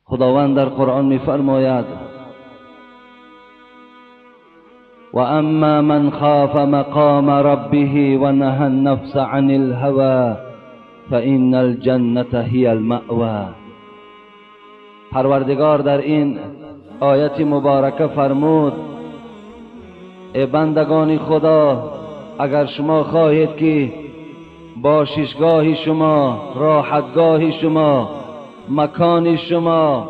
خداوند در قرآن می‌فرماید و اما من خاف مقام ربه و نهى النفس عن الهوى فإن الجنة هي المأوى. پروردگار در این آیت مبارکه فرمود ای بندگان خدا، اگر شما خواهید که باششگاه شما، راحتگاه شما، مکان شما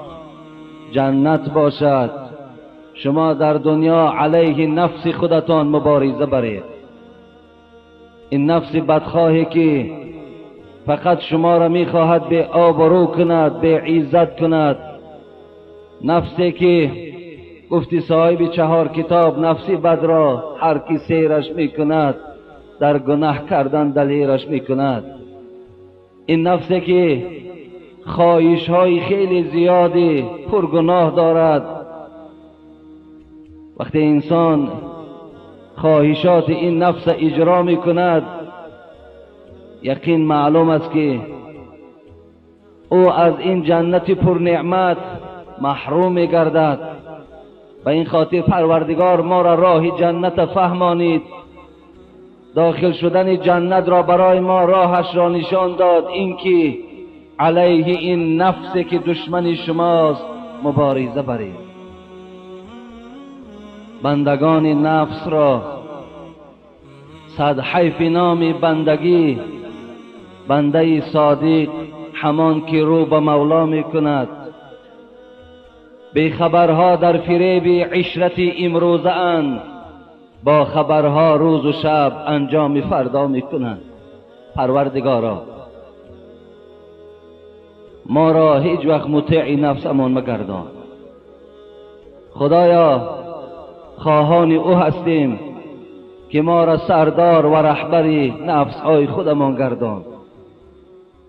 جنت باشد، شما در دنیا علیه نفس خودتان مبارزه برید. این نفس بدخواهی که فقط شما را میخواهد به آبرو کند، به عزت کند، نفسی که گفتی صاحب 4 کتاب نفسی بد را هر کی سیرش میکند در گناه کردن دلیرش میکند. این نفسی که خواهش های خیلی زیادی پرگناه دارد، وقتی انسان خواهشات این نفس اجرا میکند یقین معلوم است که او از این جنت پر نعمت محروم میگردد. و این خاطر پروردگار ما را راه جنت فهمانید، داخل شدن جنت را برای ما راهش را نشان داد، اینکه علیه این نفسی که دشمن شماست مبارزه برید. بندگان نفس را صد حیف نام بندگی، بنده صادق همان که رو به مولا می کند، بی خبرها در فریب عشرت امروزه اند، با خبرها روز و شب انجام فردا می کنند. پروردگارا ما را هیچ وقت مطیع نفسمان مگردان. خدایا خواهان او هستیم که ما را سردار و رهبری نفسهای خودمان گردان.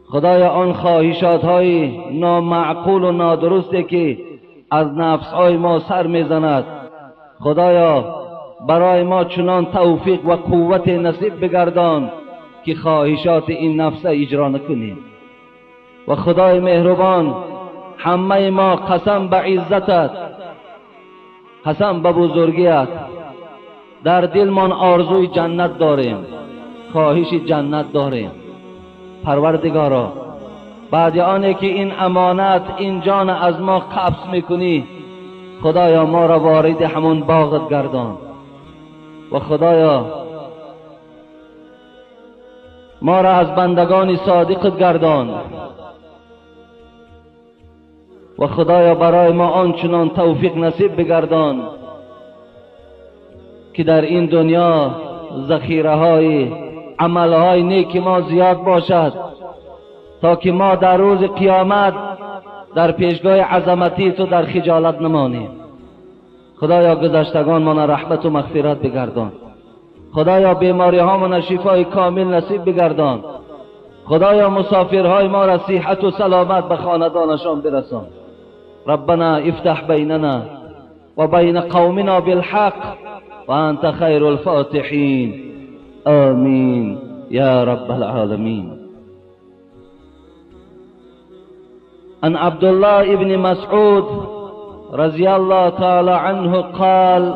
خدایا آن خواهشات های نامعقول و نادرستی که از نفسهای ما سر میزند، خدایا برای ما چنان توفیق و قوت نصیب بگردان که خواهشات این نفس اجرا نکنیم. و خدای مهربان همه ما قسم به عزتت، قسم به بزرگیت، در دلمان آرزوی جنت داریم، خواهش جنت داریم. پروردگارا بعد آنه که این امانت این جان از ما قبض میکنی، خدایا ما را وارد همون باغت گردان. و خدایا ما را از بندگان صادقت گردان. و خدایا برای ما آنچنان توفیق نصیب بگردان که در این دنیا ذخیره های عمل های نیک ما زیاد باشد، تا که ما در روز قیامت در پیشگاه عظمتی تو در خجالت نمانیم. خدایا گذشتگان ما رحمت و مغفرت بگردان. خدایا بیماری ها ما شفای کامل نصیب بگردان. خدایا مسافرهای ما را صحت و سلامت به خاندانشان برسان. ربنا افتح بیننا و بین قومنا بالحق و انت خیر الفاتحین. آمین یا رب العالمین. عن عبد الله ابن مسعود رضی الله تعالی عنه قال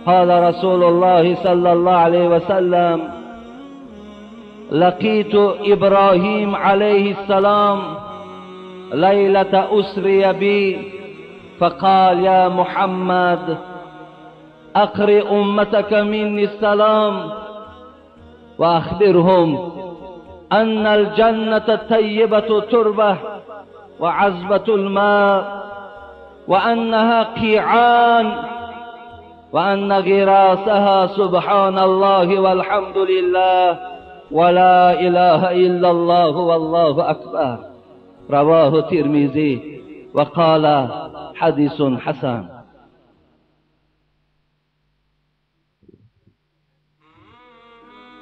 قال رسول الله صلی الله علیه وسلم لقيت إبراهيم عليه السلام ليلة أسري بي فقال يا محمد أقرئ أمتك مني السلام وأخبرهم أن الجنة طيبة تربة وعذبة الماء وأنها قيعان وأن غراسها سبحان الله والحمد لله ولا إله إلا الله والله أكبر. رواه الترمذي وقال حديث حسن.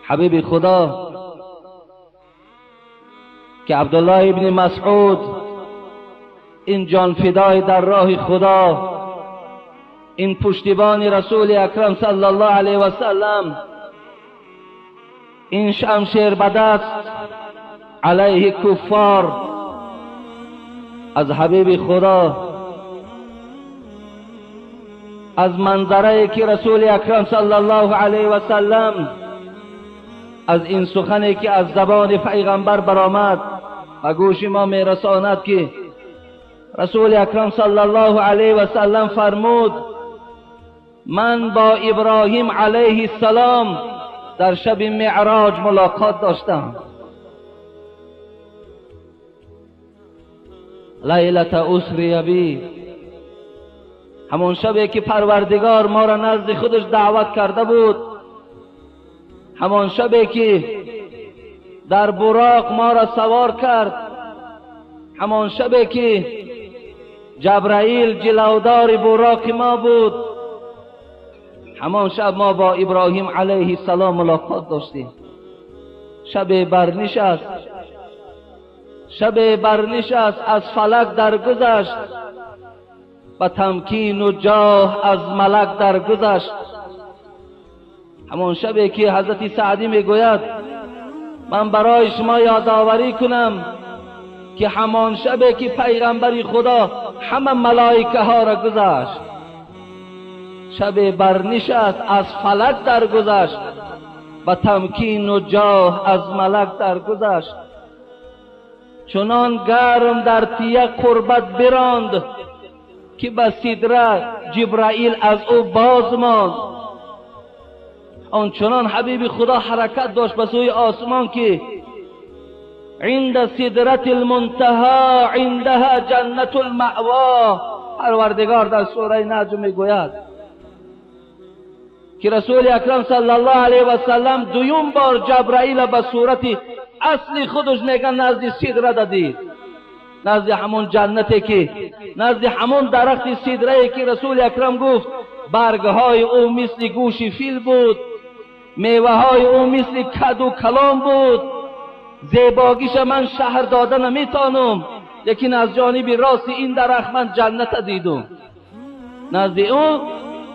حبیب خدا که عبدالله ابن مسعود این جان فدای در راه خدا، این پشتیبان رسول اکرم صلی الله علیه و سلم، این شمشیر به دست علیه کفار از حبیب خدا، از منظره که رسول اکرم صلی الله علیه و سلم از این سخنی که از زبان پیغمبر برآمد و گوش ما میرساند که رسول اکرم صلی الله علیه و سلم فرمود من با ابراهیم علیه السلام در شب معراج ملاقات داشتم. لیلة اسری بی، همون شبی که پروردگار ما را نزد خودش دعوت کرده بود، همان شبی که در براق ما را سوار کرد، همان شبی که جبرائیل جلودار براق ما بود، همان شب ما با ابراهیم علیه السلام ملاقات داشتیم. شب برنشست، شب برنشست، از فلک درگذشت و تمکین و جاه از ملک درگذشت. همان شبی که حضرت سعدی میگوید من برای شما یادآوری کنم که همان شبی که پیغمبر خدا همه ملائکه ها را گذشت، شب برنشست، از فلک درگذشت و تمکین و جاه از ملک درگذشت. چنان گرم در تیه قربت براند که به سدره جبرائیل از او باز ماند. آنچنان حبیب خدا حرکت داشت به سوی آسمان که عند سدرة المنتهى عندها جنت المأوا. پروردگار در سوره نجم میگوید که رسول اکرم صلی الله علیه و سلم دویم بار جبرائیل به صورت اصلی خودش میگن نزد سدره دید، نزد همون جنتی که نزد همون درخت سدره که رسول اکرم گفت برگهای او مثل گوش فیل بود، میوه های او مثل کد و کلام بود، زیباگیش من شهر داده نمیتانم، لیکن از جانب راست این درخت من جنت دیدم. نزد او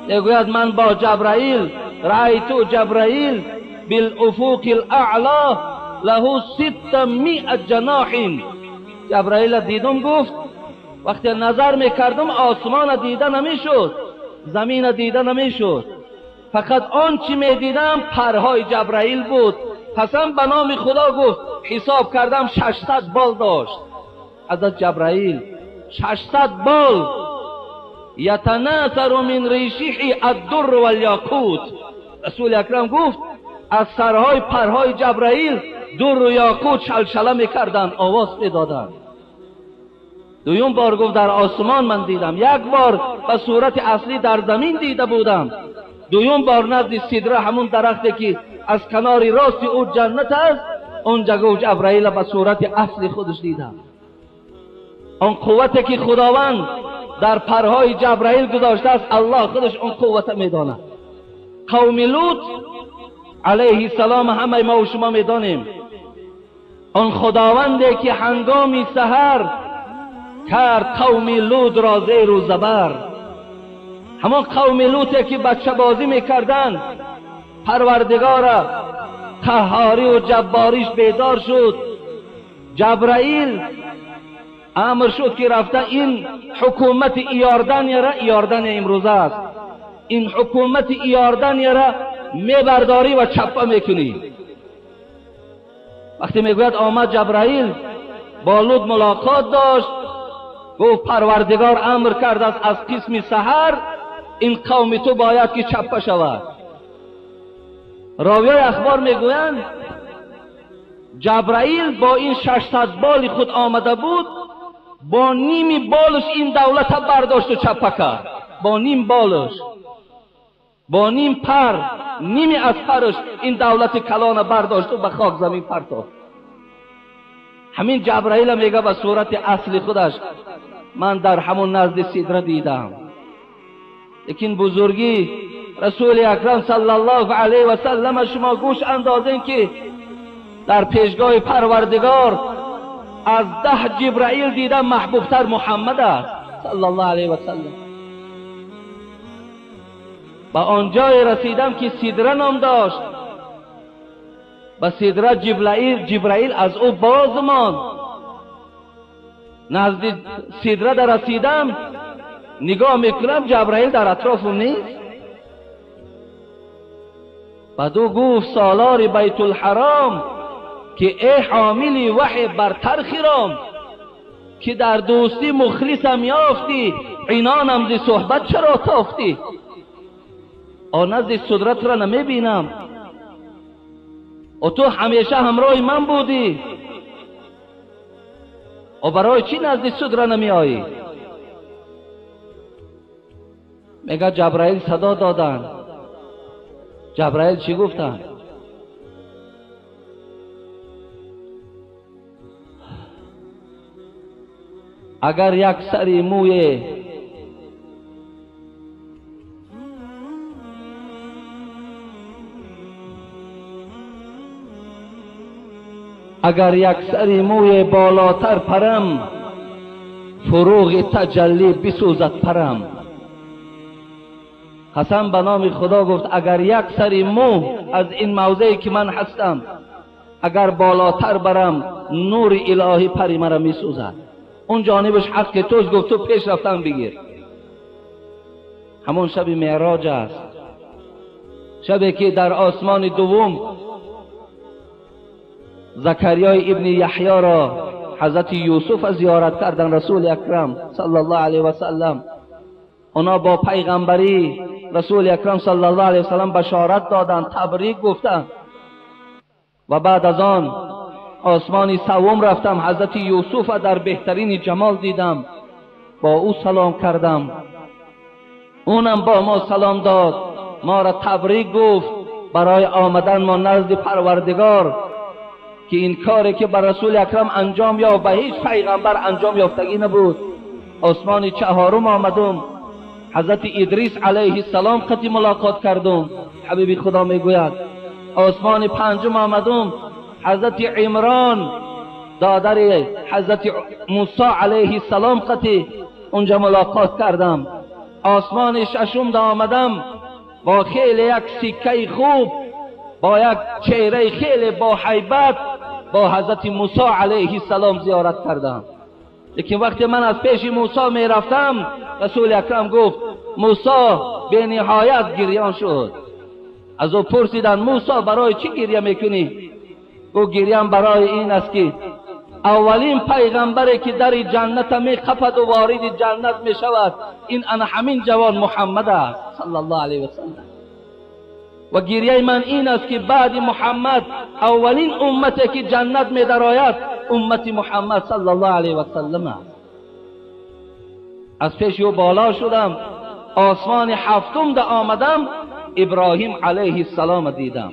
میگوید من با جبرائیل رأیتو جبرائیل بالافق الاعلا له 600 جناح. جبرائیل دیدم، گفت وقتی نظر میکردم آسمان دیده نمیشد، زمین دیده نمیشد، فقط آنچه میدیدم پرهای جبرائیل بود. قسم به نام خدا گفت حساب کردم 600 بال داشت حضرت جبرائیل، 600 بال. یتناثر من ریشه الدر والیاقوت. رسول اکرم گفت از سرهای پرهای جبرائیل در و یاقوت شلشله میکردن، آواز میدادن. دویم بار گفت در آسمان من دیدم، یک بار به صورت اصلی در زمین دیده بودم، دویم بار نزد سدره همون درختی که از کنار راست او جنت است، اونجا گفت جبرائیل به صورت اصلی خودش دیدم. آن قوتی که خداوند در پرهای جبرائیل گذاشته است الله خودش اون قوت میداند. قوم لوط علیه السلام همه ما و شما میدانیم، آن خداوندی که هنگام سحر کرد قوم لوط را زیر و زبر، همان قوم لوطی که بچه بازی میکردن، پروردگار قهاری و جباریش بیدار شد. جبرائیل امر شد که رفته این حکومت ایاردن یاره، ایاردن امروزه است، این حکومت ایاردن یاره میبرداری و چپه میکنی. وقتی میگوید آمد جبرائیل با لوط ملاقات داشت، گفت پروردگار امر کرده است از قسم سحر این قوم تو باید که چپه شود. راویای اخبار میگویند جبرائیل با این 600 بال خود آمده بود، با نیم بالش این دولت برداشت و چپه کرد، با نیم بالش، با نیم پر، نیمی از پرش این دولت کلان برداشت و به خاک زمین پرتافت. همین جبرائیل میگه به صورت اصلی خودش من در همون نزد سدره دیدم. لیکن بزرگی رسول اکرم صلی الله علیه و سلم شما گوش اندازین که در پیشگاه پروردگار از 10 جبرائیل دیدم محبوبتر محمد است صلی الله علیه و سلم. با آنجای رسیدم که سدره نام داشت، به سدره جبرائیل از او باز ماند. نزد سدره در رسیدم، نگاه میکنم جبرائیل در اطرافم نیست. بعد او گفت سالار بیت الحرام که ای حاملی وحی برتر خیرام، که در دوستی مخلصم یافتی، عنانم ز صحبت چرا تافتی؟ نزد صدرت را نمیبینم و تو همیشه همراه من بودی، و برای چی نزد صدره نمی آیی؟ میگه جبرائیل صدا دادن. جبرائیل چی گفتن؟ اگر یک سری موی بالاتر پرم، فروغ تجلی بسوزد پرم. قسم به نام خدا گفت اگر یک سری مو از این موضعی که من هستم اگر بالاتر برم، نور الهی پری مرا میسوزد. اون جانبش حق که توش گفت تو پیش رفتن بگیر. همون شب معراج است، شبی که در آسمان دوم زکریای ابن یحیی را حضرت یوسف زیارت کردن رسول اکرم صلی الله علیه و سلم. اونا با پیغمبری رسول اکرم صلی الله علیه و سلم بشارت دادن، تبریک گفتن. و بعد از آن آسمان سوم رفتم، حضرت یوسف در بهترین جمال دیدم، با او سلام کردم، اونم با ما سلام داد، ما را تبریک گفت برای آمدن ما نزد پروردگار، که این کاری که بر رسول اکرم انجام یافت به هیچ پیغمبر انجام یافتگی نبود. آسمان چهارم آمدم، حضرت ادریس علیه السلام خطی ملاقات کردم، حبیب خدا میگوید. آسمان پنجم آمدم، حضرت عمران دادر حضرت موسی علیه السلام خطی اونجا ملاقات کردم. آسمان ششم دا آمدم، با خیلی یک سکه خوب، با یک چهره خیلی با هیبت، با حضرت موسی علیه السلام زیارت کردم. لیکن وقتی من از پیش موسی می رفتم، رسول اکرم گفت موسی به نهایت گریان شد. از او پرسیدن موسی برای چی گریه میکنی؟ گفت گریه‌ام برای این است که اولین پیغمبری که در جنت می خفت و وارد جنت می شود این همین جوان محمد است صلی الله علیه و سلم. و گریه من این است که بعد محمد اولین امتی که جنت می درآید امت محمد صلی الله علیه و سلم است. از پیش او بالا شدم، آسمان هفتم ده آمدم، ابراهیم علیه السلام دیدم.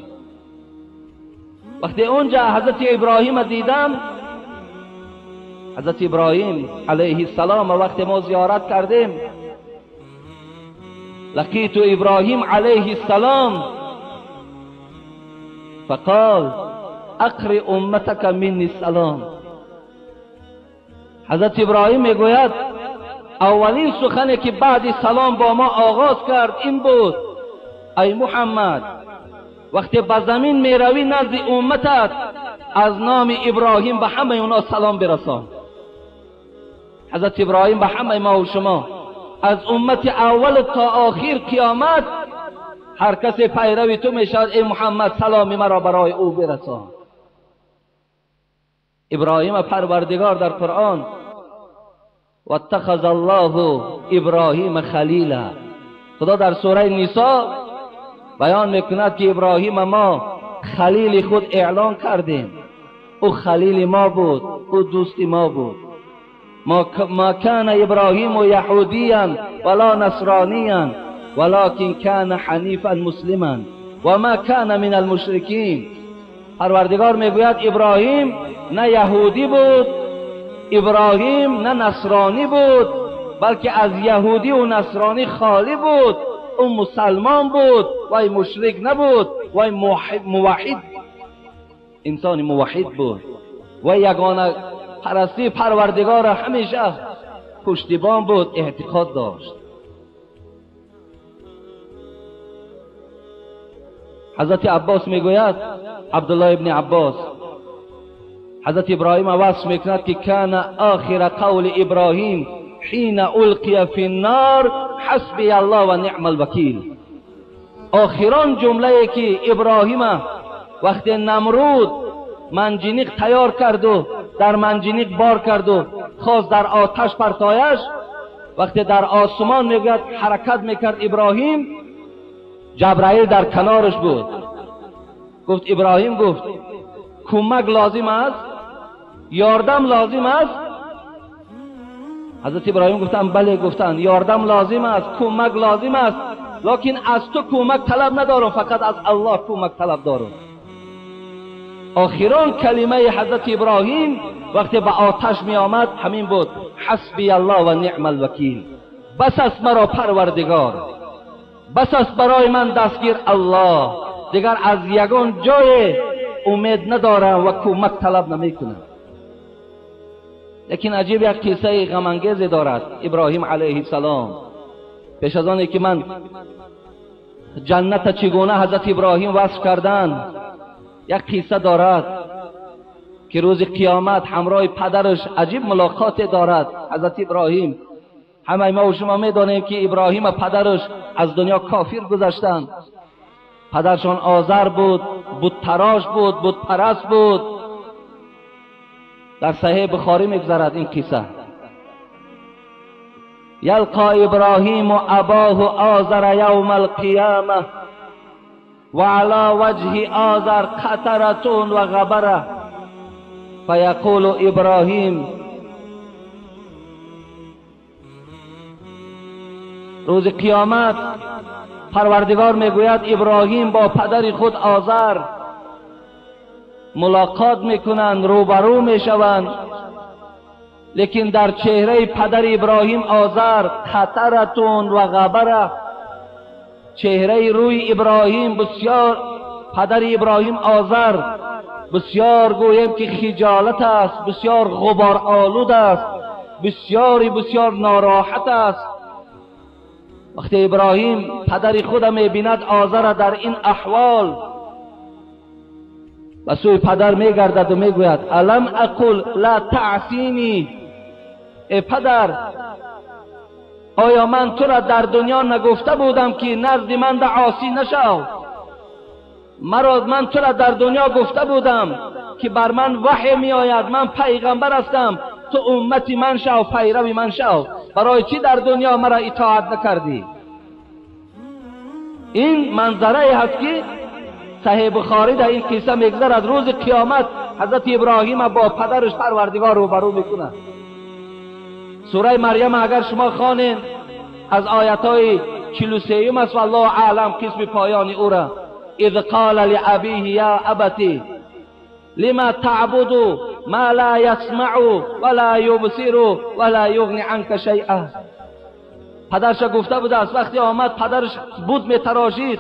وقتی اونجا حضرت ابراهیم دیدم، حضرت ابراهیم علیه السلام وقتی ما زیارت کردیم، لقیت ابراهیم علیه السلام فقال اقر امتک منی السلام. حضرت ابراهیم میگوید اولین سخنی که بعد سلام با ما آغاز کرد این بود: ای محمد، وقتی به زمین میروی نزد امتت از نام ابراهیم به همه اونا سلام برسان. حضرت ابراهیم به همه ما و شما از امت اول تا آخر قیامت هر کسی پیروی تو میشود، ای محمد سلام مرا برای او برسان. ابراهیم پروردگار در قرآن واتخذ الله ابراهیم خلیلا، خدا در سوره نساء بیان میکند که ابراهیم ما خلیل خود اعلان کردیم. او خلیل ما بود، او دوست ما بود. ما کان ابراهیم یهودیا ولا نصرانیا ولكن کان حنیفا مسلما و ما کان من المشرکین. پروردگار میگوید ابراهیم نه یهودی بود، ابراهیم نه نصرانی بود، بلکه از یهودی و نصرانی خالی بود. او مسلمان بود و مشرک نبود و موحد، انسان موحد بود و یگانه پرستی پروردگار همیشه پشتیبان بود، اعتقاد داشت. حضرت عباس میگوید، عبدالله ابن عباس، حضرت ابراهیم وصف میکند که کان آخر قول ابراهیم حین القی فی النار حسبی الله و نعم الوکیل. آخران جمله که ابراهیم وقتی نمرود منجنیق تیار کرد و در منجنیق بار کرد و خواست در آتش پرتایش، وقتی در آسمان میگوید حرکت میکرد ابراهیم، جبرائیل در کنارش بود. گفت ابراهیم گفت کمک لازم است، یاردم لازم است. حضرت ابراهیم گفتن بله. گفتن یاردم لازم است، کمک لازم است، لکن از تو کمک طلب ندارم، فقط از الله کمک طلب دارم. آخران کلمه حضرت ابراهیم وقتی به آتش می آمد همین بود، حسبی الله و نعم الوکیل. بس است مرا پروردگار، بس است برای من دستگیر الله، دیگر از یگان جای امید ندارم و کمک طلب نمی کنم. لیکن عجیب یک قصه غم انگیز دارد ابراهیم علیه السلام. پیش از آنی که من جنت چگونه حضرت ابراهیم وصف کردند، یک قصه دارد که روز قیامت همراه پدرش عجیب ملاقات دارد. حضرت ابراهیم، همه ما و شما میدانیم که ابراهیم و پدرش از دنیا کافر گذشتند. پدرشان آزر بود، بت تراش بود، بت پرست بود. در صحیح بخاری میگذرد این قصه. یلقا ابراهیم و اباه آزر یوم القیامه و علی وجه آزر قطرتون و غبره فیقول ابراهیم، روز قیامت پروردگار میگوید ابراهیم با پدر خود آزر ملاقات میکنند، روبرو میشوند، لیکن در چهره پدر ابراهیم آزر قطرتون و غبره، چهره روی ابراهیم بسیار، پدر ابراهیم آزر بسیار گویم که خجالت است، بسیار غبار آلود است، بسیار ناراحت است. وقتی ابراهیم پدر خود میبیند آزر در این احوال، و سوی پدر میگردد و میگوید الم اقل لا تعصینی، ای پدر آیا من تو را در دنیا نگفته بودم که نزد من عاصی نشو؟ من تو را در دنیا گفته بودم که بر من وحی می آید، من پیغمبر هستم، تو امتی من شو، پیرو من شو، برای چی در دنیا مرا اطاعت نکردی؟ این منظره هست که صحیح بخاری در این قصه میگذرد. روز قیامت حضرت ابراهیم با پدرش پروردگار روبرو میکنه. سوره مریم اگر شما خوانید از آیاتای 43 است، والله اعلم قسم پایان او را، اذ قال لابیه یا ابتی لما تعبد ما لا يسمع ولا يبصر ولا یغنی عنک شیئا. پدرش گفته بود است، وقتی آمد پدرش بت میتراشید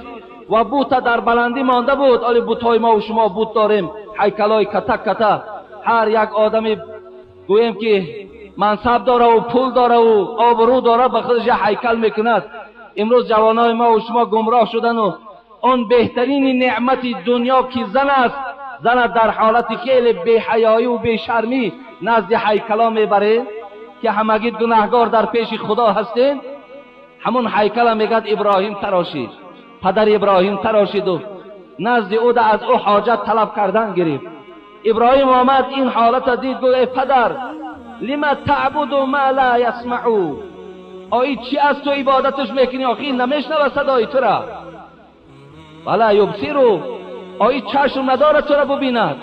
و بت در بلندی مانده بود. آلی بت‌های ما و شما بت داریم، هیکلای کتک کتک، هر یک آدمی گویم که منصب داره و پول داره و آبرو داره به خودش هیکل میکند. امروز جوانای ما و شما گمراه شدن و آن بهترین نعمت دنیا که زن است، زن در حالت خیلی بی حیایی و بی شرمی نزد هیکلا میبره که همگی گناهگار در پیش خدا هستین. همون هیکل میگد ابراهیم تراشید، پدر ابراهیم تراشید و نزد او از او حاجت طلب کردن گرفت. ابراهیم آمد این حالت دید، گفت ای پدر لما تعبد ما لا يسمع، آیی چی از تو عبادتش میکنی؟ آخی نمیشنوه صدای تو را. ولا یبصر، آیی چشم نداره تو را ببیند.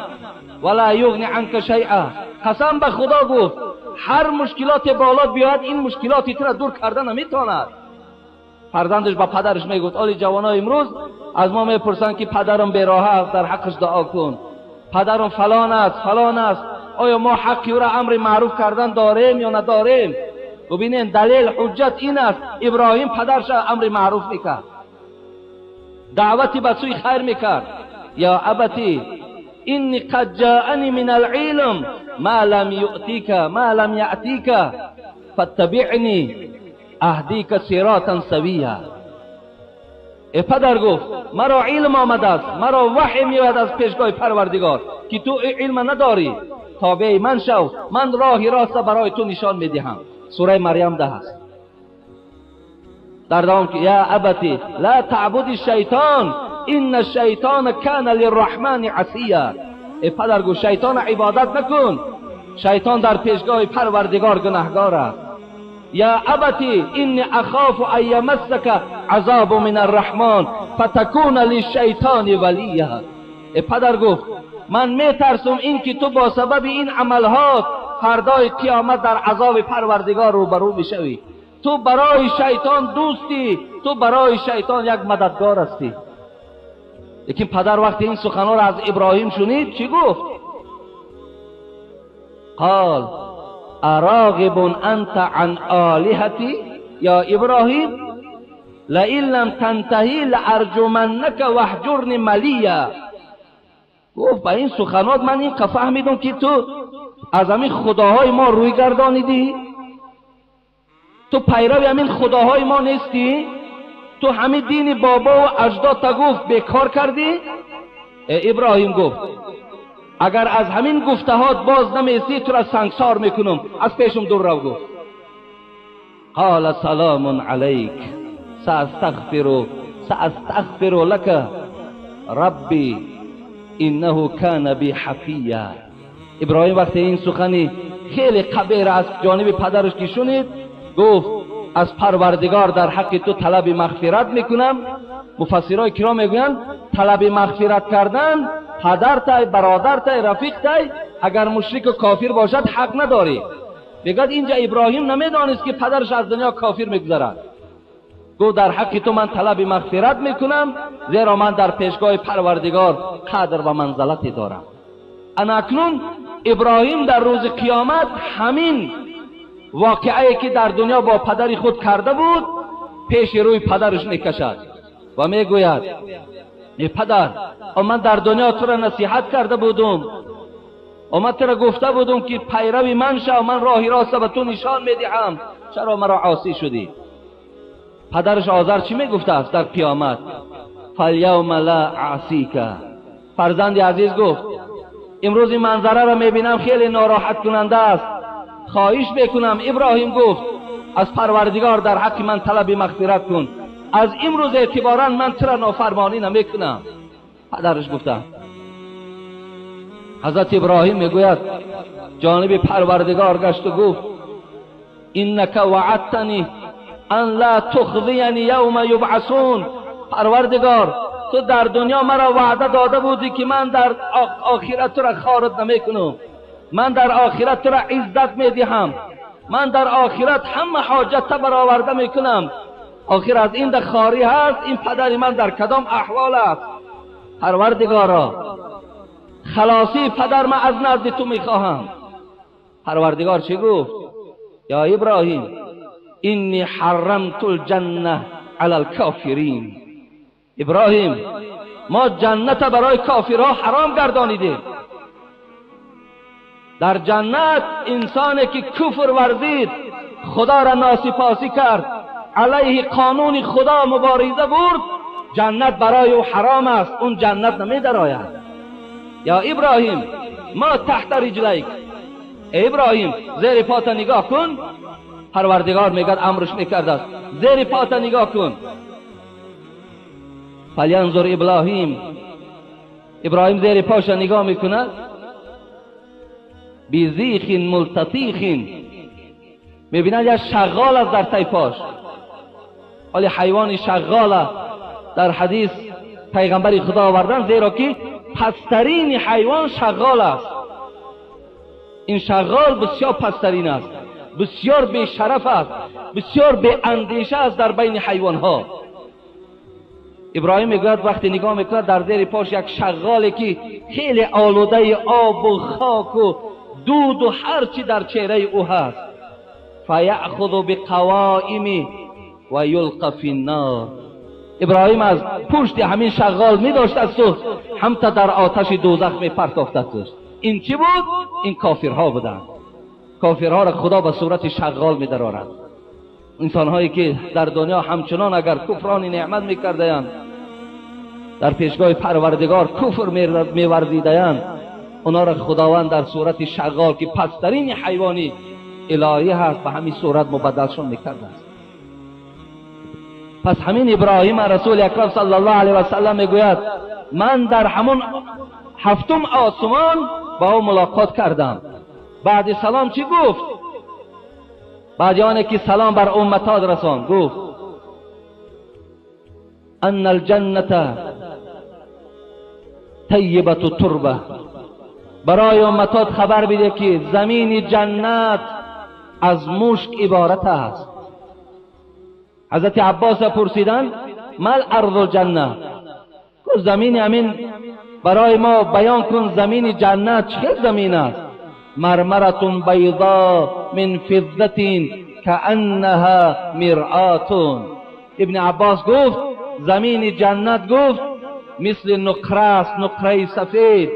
ولا یغنی عنک شیئا، قسم به خدا گفت هر مشکلات بالا بیاید این مشکلات تو را دور کردن نمیتواند. فرزندش با پدرش میگفت آلی جوانای امروز از ما میپرسن که پدرم بیراه است، در حقش دعا کن، پدرم فلان است فلان است، آیا ما حقی او را امر معروف کردن داریم یا نداریم؟ ببینین دلیل حجت این است، ابراهیم پدرش امر معروف میکرد، دعوتی به سوی خیر میکرد. یا ابتی اینی قد جاءنی من العلم ما لم یأتیک فاتبعنی اهدیک صراطا سویا. ای پدر گفت مرا علم آمده است، مرا وحی میاد از پیشگاه پروردگار که تو علم نداری، تابع من شو، من راه راست برای تو نشان میدهم. سوره مریم 10 است. در دوام که یا ابتی لا تعبد الشیطان ان الشیطان کان للرحمن عصیا. ای پدر گو شیطان عبادت نکن، شیطان در پیشگاه پروردگار گناهگار است. یا ابتی انی اخاف ان یمسک عذاب من الرحمن فتکون للشیطان ولیا. ای پدر گفت من میترسم این که تو با سبب این عملها فردای قیامت در عذاب پروردگار روبرو میشوی. تو برای شیطان دوستی، تو برای شیطان یک مددگار هستی. لیکن پدر وقتی این سخنان را از ابراهیم شنید چی گفت؟ قال اراغب انت عن آلهتی یا ابراهیم لئن لم تنتهی لارجمنک واهجرنی ملیا. گفت با این سخنات من این فهمیدم که تو از همین خداهای ما روی گردانیدی، تو پیرو همین خداهای ما نیستی، تو همین دین بابا و اجداد تا گفت بیکار کردی. ابراهیم گفت اگر از همین گفتهات باز نمیستی تو را سنگسار میکنم، از پیشم دور رو. گفت قال سلام علیک ساستغفر لك ربی انه کان بی حفیا. ابراهیم وقتی این سخنی خیلی قبیح از جانب پدرش که شنید گفت از پروردگار در حق تو طلب مغفرت میکنم. مفسرای کرام میگویند طلب مغفرت کردن پدر تای، برادر تای، رفیق تای اگر مشرک و کافر باشد حق نداری. بگد اینجا ابراهیم نمیدانست که پدرش از دنیا کافر میگذرد. گفت در حق تو من طلب مغفرت میکنم زیرا من در پیشگاه پروردگار قدر و منزلتی دارم. انا اکنون ابراهیم در روز قیامت همین واقعی که در دنیا با پدر خود کرده بود پیش روی پدرش میکشد و میگوید ای پدر من در دنیا تو را نصیحت کرده بودم، من تو را گفته بودم که پیروی من شو، من راهی راست به تو نشان میدهم، چرا مرا عاصی شدی؟ پدرش آذر چی میگفته است در قیامت؟ فالیوم لا اعصیک. فرزند عزیز گفت امروز این منظره را میبینم خیلی ناراحت کننده است، خواهش میکنم. ابراهیم گفت از پروردگار در حق من طلب مغفرت کن، از امروز اعتبارا من تو را نافرمانی نمیکنم. پدرش گفته. حضرت ابراهیم میگوید جانب پروردگار گشت و گفت انک وعدتنی ان لا تخزینی یوم یبعثون. پروردگار تو در دنیا مرا وعده داده بودی که من در آخرت تو را خارج نمیکنم، من در آخرت تو را عزت میدهم، من در آخرت همه حاجت برآورده میکنم. آخر از این خاری هست این پدر من در کدام احوال است؟ پروردگارا خلاصی پدر من از نزد تو میخواهم. پروردگار چی گفت؟ یا ابراهیم انی حرمت الجنه علی الکافرین. ابراهیم ما جنت برای کافرها حرام گردانیدیم. در جنت انسانی که کفر ورزید، خدا را ناسپاسی کرد، علیه قانون خدا مبارزه برد، جنت برای او حرام است، اون جنت نمی درآید. یا ابراهیم ما تحت رجلیک. ابراهیم زیر پات نگاه کن. پروردگار میگه امرش میکرد است زیر پات نگاه کن. فلینظر ابراهیم زیر پاش نگاه میکند. بیزیخ ملتطیخ میبیند یک شغال است در تای پاش. ولی حیوان شغال در حدیث پیغمبر خدا آوردن زیرا که پسترین حیوان شغال است. این شغال بسیار پسترین است، بسیار بی شرف است، بسیار بی اندیشه است در بین حیوان ها. ابراهیم میگوید وقتی نگاه میکند در زیر پاش یک شغالی که خیلی آلوده آب و خاک و دود و هر چی در چهره او هست. فیأخذ بقوائم و یلقى فی النار. ابراهیم از پشت همین شغال میداشت است و همتا در آتش دوزخ میپرتافت است. این چی بود؟ این کافرها بودند. کافرها را خدا به صورت شغال میدرارد. انسانهایی که در دنیا همچنان اگر کفران نعمت میکردند، در پیشگاه پروردگار کفر میورزیدند، اونا را خداوند در صورت شغال که پسترین حیوانی الهی هست به همین صورت مبدلشون میکرده است. پس همین ابراهیم رسول اکرم صلی الله علیه و سلم میگوید من در همون هفتم آسمان با او ملاقات کردم. بعد سلام چی گفت؟ بعد آنه که سلام بر امتات رسان گفت ان الجنة طیبة تربه، برای امتات خبر بده که زمین جنت از مشک عبارت است. حضرت عباس پرسیدن مال ارض الجنه، که زمین همین برای ما بیان کن زمین جنت چه زمین است؟ مرمرة بیضاء من فضة کأنها مرآة. ابن عباس گفت زمین جنت گفت مثل نقره است، نقره سفید.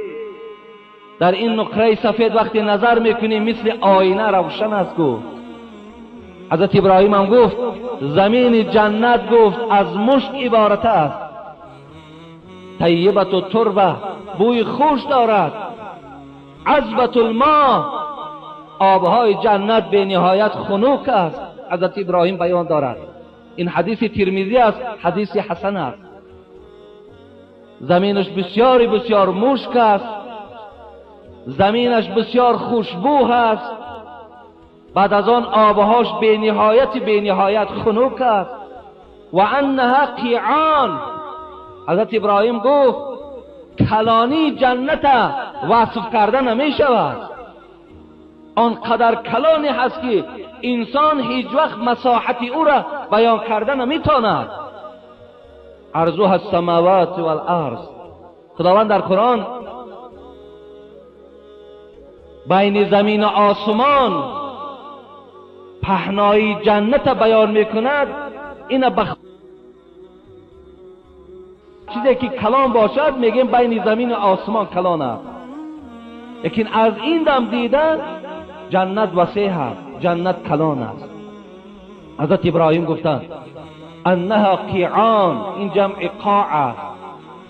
در این نقره سفید وقتی نظر میکنی مثل آینه روشن است. گفت حضرت ابراهیم هم گفت زمین جنت گفت از مشک عبارت است. طیبة التربه، بوی خوش دارد. عذبة الماء، آبهای جنت به نهایت خنک است. حضرت ابراهیم بیان دارد. این حدیث ترمذی است، حدیث حسن است. زمینش بسیار بسیار مشک است، زمینش بسیار خوشبو است. بعد از آن آبهاش به نهایت خنک است. و انها قیعان، حضرت ابراهیم گفت کلانی جنت وصف کردن نمی شود. آنقدر کلانی هست که انسان هیچ وقت مساحت او را بیان کردن نمی تواند. عرضها السماوات والارض. خداوند در قرآن بین زمین و آسمان پهنای جنت بیان میکند. این چیزی که کلان باشد میگیم بین زمین و آسمان کلان است. لیکن از این دم دیدن جنت وسیع است، جنت کلان است. حضرت ابراهیم گفتند انها قیعان، این جمع قاع است،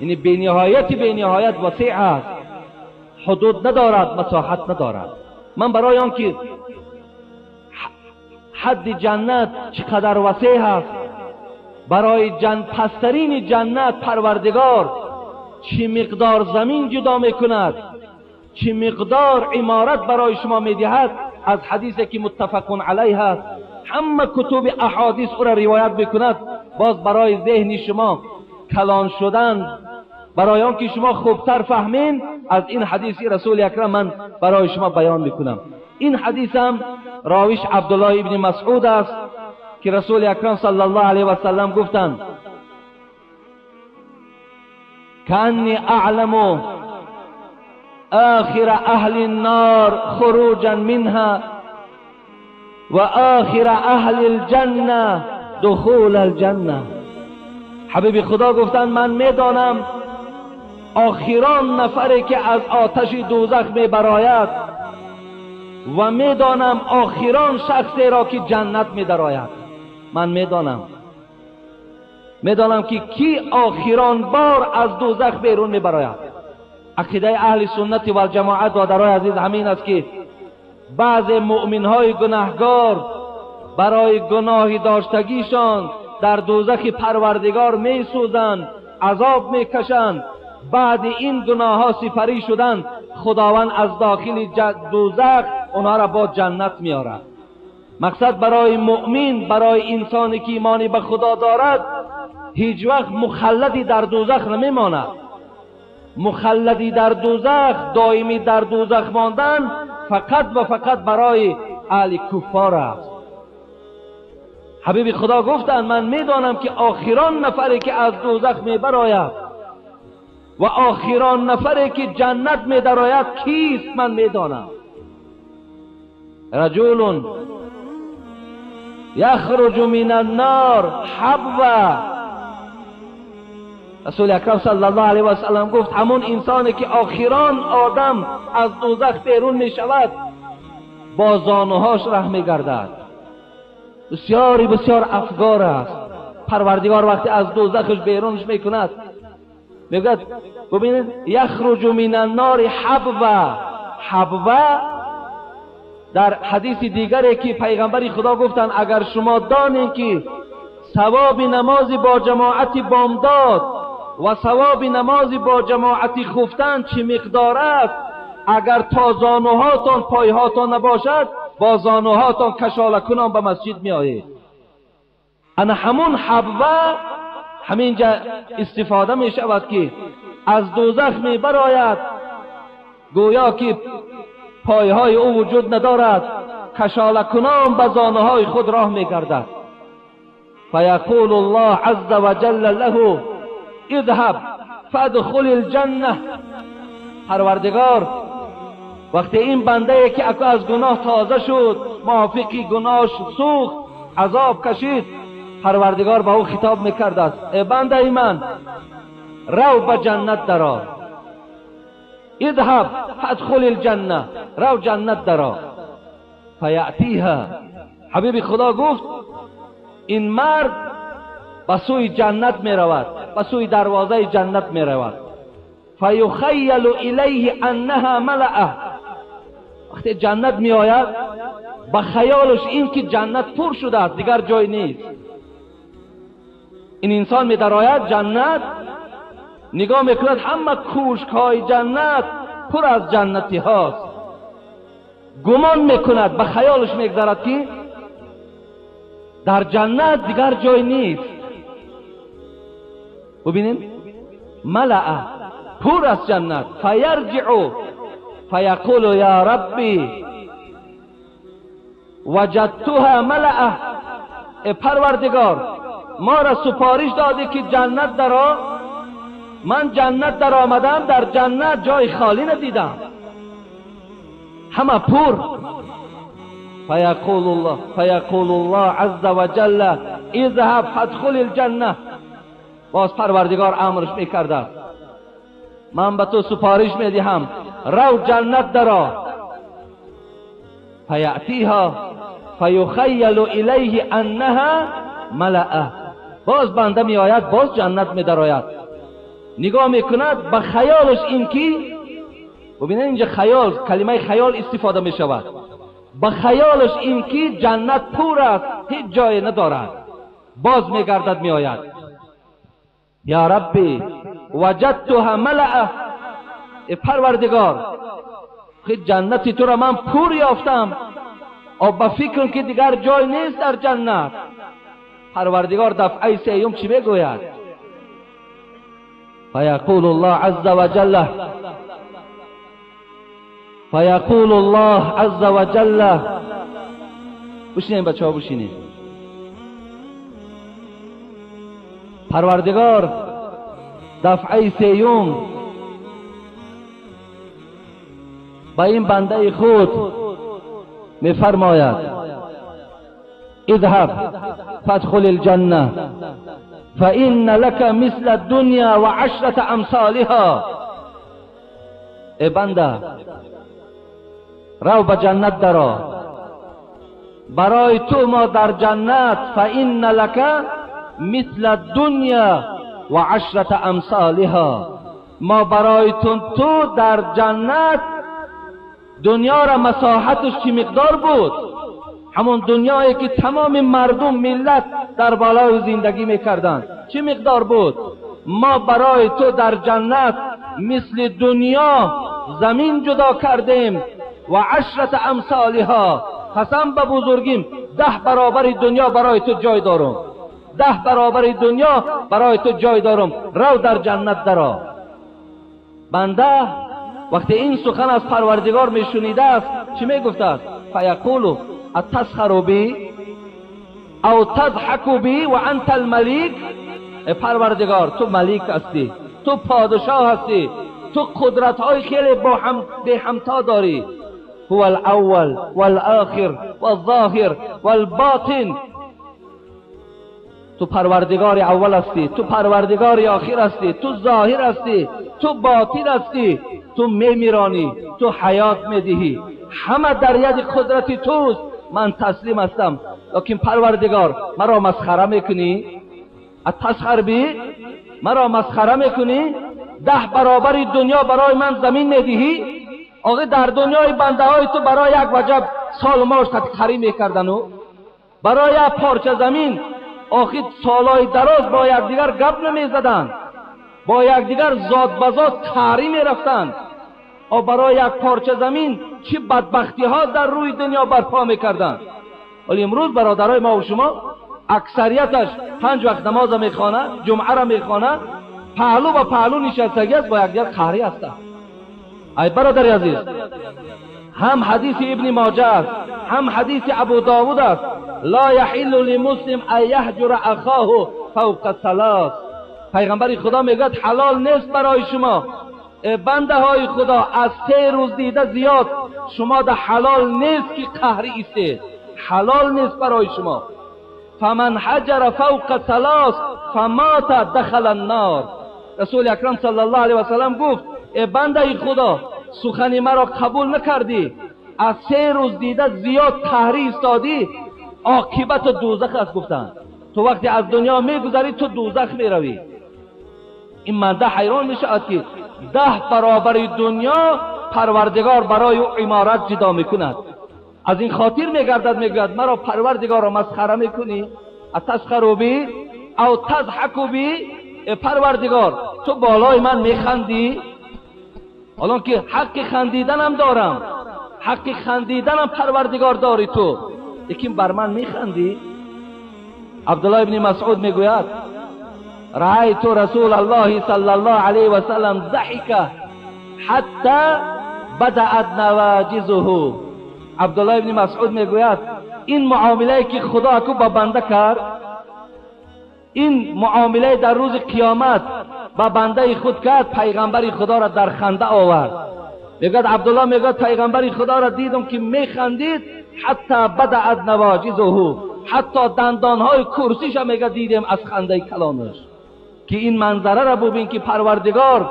یعنی به نهایت وسیع است، حدود ندارد، مساحت ندارد. من برای آن که حد جنت چقدر وسیع است، برای پسترین جنت پروردگار چه مقدار زمین جدا میکند، چه مقدار عمارت برای شما میدهد، از حدیثی که متفق علیه است. همه کتب احادیث او را روایت میکند. باز برای ذهن شما کلان شدن، برای آن که شما خوبتر فهمین، از این حدیث رسول اکرم من برای شما بیان میکنم. این حدیث هم راویش عبدالله ابن مسعود است که رسول اکرم صلی الله علیه و سلم گفتند کانی اعلم آخر اهل النار خروجا منها و آخر اهل الجنه دخول الجنه. حبیب خدا گفتند من میدانم آخران نفری که از آتش دوزخ میبراید و میدانم آخران شخصی را که جنت میدراید. من میدانم که کی آخران بار از دوزخ بیرون میبراید. عقیده اهل سنت و الجماعت برادرای عزیز همین است که بعض مؤمنهای گناهگار برای گناه داشتگیشان در دوزخ پروردگار میسوزند، عذاب میکشند. بعد این گناه ها سپری شدند، خداوند از داخل دوزخ اونها را با جنت میارد. مقصد برای مؤمن، برای انسانی که ایمانی به خدا دارد، هیچ وقت مخلدی در دوزخ نمیماند. مخلدی در دوزخ، دائمی در دوزخ ماندن فقط و فقط برای اهل کفار است. حبیب خدا گفتند من میدانم که آخران نفری که از دوزخ میبراید و آخران نفری که جنت میدراید کیست؟ من میدانم. رجل یخرج من النار حبوا. رسول اکرم صلی الله علیه و سلم گفت همون انسانی که آخران آدم از دوزخ بیرون می شود با زانوهاش ره می گردد. بسیار افگار است. پروردگار وقتی از دوزخش بیرونش می کند میگه ببینید یخرج من النار حبوه. در حدیث دیگری که پیغمبر خدا گفتن اگر شما دانید که ثواب نماز با جماعت بامداد و ثواب نماز با جماعت خفتن چه مقدار است، اگر تا زانوهاتان پایهاتان نباشد با زانوهاتان کشاله کنان به مسجد می آیید. انا همون حبوه همینجا استفاده می شود که از دوزخ می براید، گویا که پایهای او وجود ندارد، کشاله کنان به زانوهای خود راه می گردد. فیقول الله عز وجل له اذهب فادخل الجنه. پروردگار وقتی این بنده که از گناه تازه شد، موافقی گناهش سوخت، عذاب کشید، پروردگار با او خطاب میکرده است ای بنده من، رو به جنت درآ، اذهب فادخل الجنه، رو جنت درآ. فیاتیها، حبیب خدا گفت این مرد به سوی جنت می رود، به سوی دروازه جنت می رود. فیخیل الیه انها ملأه. وقتی جنت می آید به خیالش این که جنت پر شده است، دیگر جای نیست. این انسان می درآید جنت، نگاه می کند همه کوشک های جنت پر از جنتی هاست، گمان می کند، به خیالش می گذرد که در جنت دیگر جای نیست. ببینید ملأ، پر از جنت. فیرجع فیقول یا ربی وجدتها ملأ. ای پروردگار ما را سفارش دادی که جنت درآ، من جنت در آمدم، در جنت جای خالی ندیدم، همه پر. فیقول الله عز وجل اذهب فادخل الجنه. باز پروردگار امرش میکرده من به تو سفارش میدهم، رو جنت درآ. فیاتیها فیخیل الیه انها ملأ. باز بنده می آید، باز جنت می درآید، نگاه میکند به خیالش این که، ببینید اینجا خیال، کلمه خیال استفاده می شود، به خیالش این که جنت پر است، هیچ جای ندارد، باز میگردد می آید یا ربی وجدتها ملأ. ای پروردگار خود جنتی تو را من پر یافتم و به فکرم که دیگر جای نیست در جنت. پروردگار دفعه سیوم چی میگوید؟ فیقول الله عز وجل بشینید بچه ها بشینید. پروردگار دفعه سیوم با این بنده خود میفرماید اذهب فادخل الجنه فإن لك مثل الدنيا وعشرة امثالها. ای بنده رو به جنت درآ، برای تو ما در جنت فإن لك مثل الدنيا وعشرة امثالها، ما برای تو در جنت دنیا را مساحتش چی مقدار بود، همون دنیایی که تمام مردم ملت در بالای زندگی میکردند چه مقدار بود، ما برای تو در جنت مثل دنیا زمین جدا کردیم و عشرة امثالها، قسم به بزرگیم 10 برابر دنیا برای تو جای دارم، 10 برابر دنیا برای تو جای دارم، رو در جنت درآ. بنده وقتی این سخن از پروردگار میشنیده است چی میگفته است؟ فیقول اتسخر بی او تضحک بی و انت الملک. پروردگار تو ملک هستی، تو پادشاه هستی، تو قدرت های خیلی به همتا داری. هو الاول والآخر والظاهر والباطن. تو پروردگار اول هستی، تو پروردگار آخر هستی، تو ظاهر هستی، تو باطن هستی، تو میمیرانی، تو حیات میدهی، همه در ید قدرت توست، من تسلیم هستم. لیکن پروردگار مرا مسخره میکنی؟ اتسخر بی؟ مرا مسخره میکنی؟ 10 برابر دنیا برای من زمین میدهی؟ آقا در دنیای بنده های تو برای یک وجب سال ماش خرید میکردن و برای یک پارچه زمین آخر سالهای دراز با یکدیگر گپ نمیزدن، با یکدیگر ذات به ذات تحریم میرفتن و برای یک پارچه زمین چه بدبختی ها در روی دنیا برپا میکردن. ولی امروز برادرای ما و شما اکثریتش 5 وقت نماز میخوانه، جمعه را میخوانه، پهلو با پهلو نشستگی است، با یکدیگر قهری هستند. ای برادر عزیز، هم حدیث ابن ماجه است، هم حدیث ابو داود است، لا یحل لمسلم ان یهجر اخاه فوق 3. پیغمبر خدا میگه حلال نیست برای شما بنده های خدا از 3 روز دیده زیاد شما در حلال نیست که قهری استید، حلال نیست برای شما. فمن حجر فوق 3 فمات دخل النار. رسول اکرم صلی الله علیه و سلم گفت بنده خدا سخن مرا قبول نکردی، از 3 روز دیده زیاد قهری استادی، عاقبت دوزخ است. گفتند تو وقتی از دنیا میگذری تو دوزخ میروی. این منده حیران میشود که 10 برابر دنیا پروردگار برای او عمارت جدا میکند. از این خاطر میگردد میگوید مرا پروردگار را مسخره میکنی؟ اتسخروا بی او تضحکوا بی؟ پروردگار تو بالای من میخندی؟ حالا که حق خندیدنم دارم، حق خندیدنم پروردگار داری تو، لیکن بر من میخندی؟ عبدالله ابن مسعود میگوید رأیت رسول الله صلی الله علیه و سلم ضحک حتی بدأت نواجزه. عبدالله ابن مسعود میگوید این معامله که خدا کو با بنده کرد، این معامله در روز قیامت با بنده خود کرد، پیغمبر خدا را در خنده آورد. میگوید عبدالله میگوید پیغمبر خدا را دیدم که میخندید حتی بدأت نواجزه، حتی دندانهای کرسیش میگه دیدیم از خنده کلامش. که این منظره را ببین که پروردگار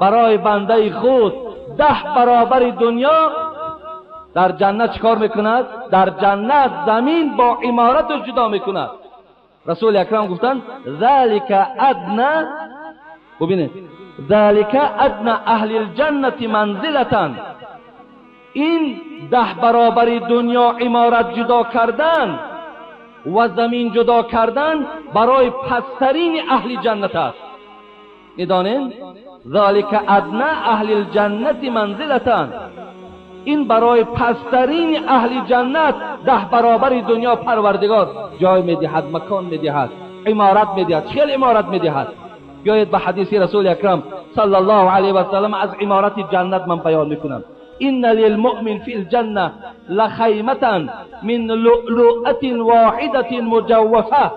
برای بنده خود 10 برابر دنیا در جنت چکار میکند؟ در جنت زمین با عمارت جدا میکند. رسول اکرم گفتند ذالک ادنا، ببینید ذالک ادنا اهل الجنه منزلتا، این 10 برابر دنیا عمارت جدا کردن و زمین جدا کردن برای پسترین اهل جنت است. میدانین ذالک ادنا اهل الجنه منزلتا، این برای پسترین اهل جنت 10 برابر دنیا پروردگار جای میدهد، مکان میدهد، عمارت میدهد. چه عمارت میدهد؟ بیایید به حدیث رسول اکرم صلی الله علیه و سلم از عمارت جنت من بیان میکنم. ان للمؤمن فی الجنه لخیمه من لؤلؤه واحده مجوفه.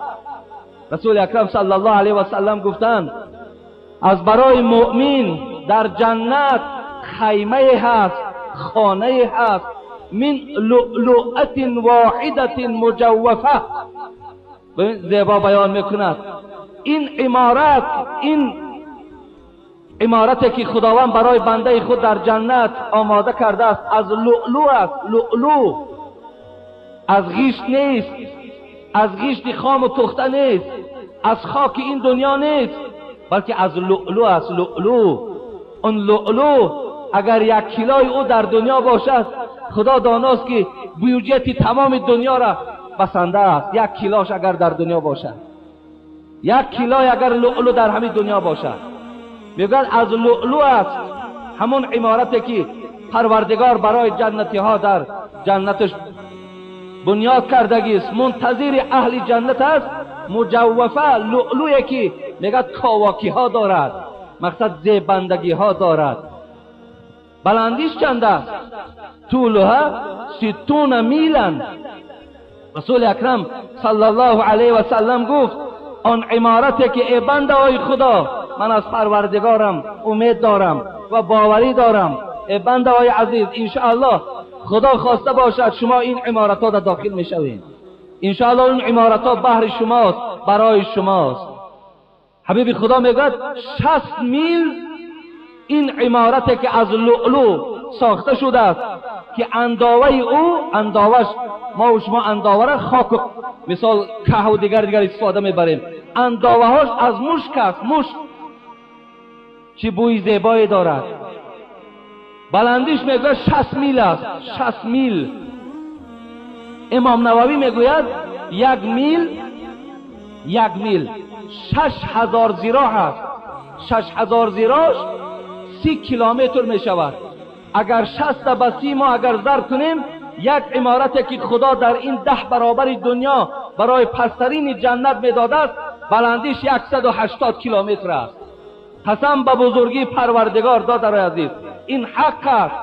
رسول اکرم صلی الله علیه و سلم گفتند از برای مؤمن در جنت خیمه هست، خانه هست، من لؤلؤه واحده مجوفه. زیبا بیان میکند این عمارت، این عمارتی که خداوند برای بنده خود در جنت آماده کرده است از لؤلؤ است. لؤلؤ از غیشت نیست، از غیشت خام و پخته نیست، از خاک این دنیا نیست، بلکه از لؤلؤ است. لؤلؤ، اون لؤلؤ اگر 1 کیلوی او در دنیا باشد خدا داناست که بودجه تمام دنیا را بسنده است. 1 کیلوش اگر در دنیا باشد، 1 کیلوی اگر لؤلؤ در همین دنیا باشد، میگن از لؤلؤ است. همون عمارتی که پروردگار برای جنتی ها در جنتش بنیاد کردگی است، منتظر اهل جنت است. مجوفه، لؤلؤی که میگه کاواکی ها دارد، مقصد زیبندگی ها دارد. بلندیش چند است؟ طولها 60 میلا. رسول اکرم صلی الله علیه و سلم گفت آن عمارتی که ای بنده های خدا من از پروردگارم امید دارم و باوری دارم، ای بنده های عزیز انشاءالله خدا خواسته باشد شما این عمارت ها داخل میشوید، انشاءالله این عمارت ها بهر شماست، برای شماست. حبیب خدا میگه 60 میل این عمارتی که از لؤلؤ ساخته شده است که انداوه او، انداوش ما و شما انداوه را خاک مثال که و دیگر استفاده میبریم، انداوه هاش از مشک است. مشک چه بوی زیبایی دارد. بلندیش میگه 60 میل است. 60 میل. امام نووی میگوید 1 میل 6000 ذراع است. 6000 ذراع 30 کیلومتر می شود. اگر 60 به 30 ما اگر ضرب کنیم، یک عمارتی که خدا در این 10 برابر دنیا برای پسترین جنت میداده است، بلندیش 180 کیلومتر است. قسم به بزرگی پروردگار دادر عزیز، این حق است.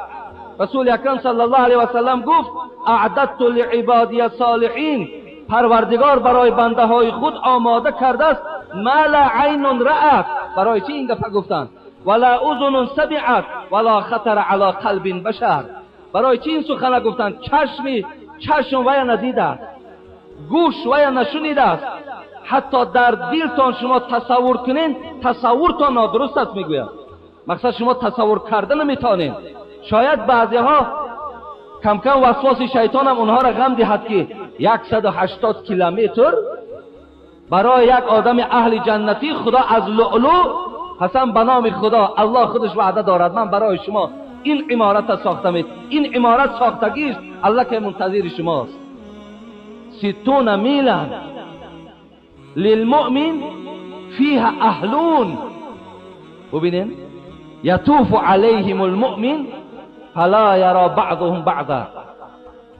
رسول اکرم صلی الله علیه و سلم گفت اعددت لعبادی الصالحین، پروردگار برای بنده های خود آماده کرده است ما لا عین رأت. برای چی این گفت گفتند؟ ولا اذن سمعت ولا خطر علی قلب بشر. برای چی این سخن گفتند؟ چشم وی ندیده است، گوش وی نشنیده است، حتی در دلتان شما تصور کنین تصورتان نادرست است. میگوید مقصد شما تصور کردن نمیتونین. شاید بعضی ها کم کم وسواس شیطان هم اونها را غم دهد که 180 کیلومتر برای یک آدم اهل جنتی خدا از لؤلؤ، قسم به نام خدا الله خودش وعده دارد من برای شما این عمارت ساختم. این عمارت ساختگی است، الله که منتظر شماست. 60 میلا للمؤمن فيها اهلون. ببینین یطوف علیهم المؤمن فلا یرا بعضهم بعضا.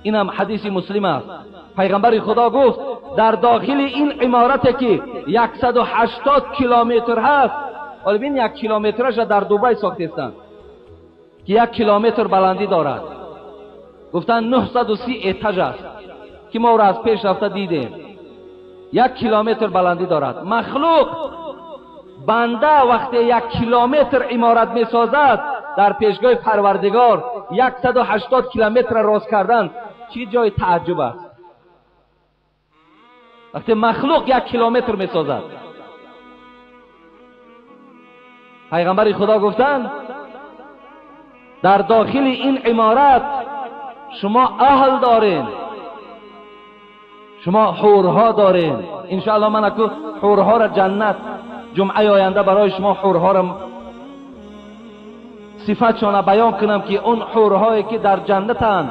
این هم حدیث مسلم است. پیغمبر خدا گفت در داخل این عمارتی که 180 کیلومتر هست، حالا ببین 1 کیلومترش در دبی ساختند که 1 کیلومتر بلندی دارد. گفتن 930 اتاژ است که ما را از پیش رفته دیدیم. 1 کیلومتر بلندی دارد. مخلوق بنده وقتی 1 کیلومتر عمارت می سازد، در پیشگاه پروردگار 180 کیلومتر راست کردن چی جای تعجب است؟ وقتی مخلوق 1 کیلومتر می سازد. پیغمبر خدا گفتند در داخل این عمارت شما اهل دارین، شما حورها دارین. انشاءالله من اکو حورها را جنت جمعه آینده برای شما حورها را صفتشان بیان کنم که اون حورهایی که در جنتند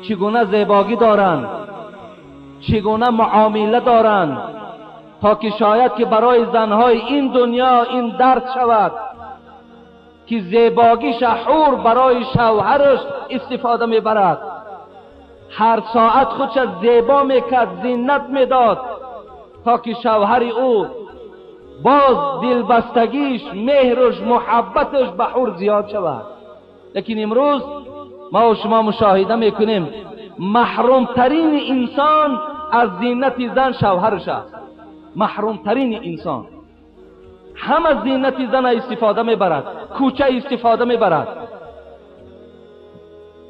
چگونه زیبایی دارند، چگونه معامله دارند، تا که شاید که برای زنهای این دنیا این درد شود که زیبایی شحور برای شوهرش استفاده میبرد. هر ساعت خودش زیبا میکرد، زینت میداد تا که شوهر او باز دلبستگیش، مهرش، محبتش به حور زیاد شود. لیکن امروز ما و شما مشاهده میکنیم محروم ترین انسان از زینت زن شوهرش است. محروم ترین انسان هم از زینت زن استفاده میبرد، کوچه استفاده میبرد،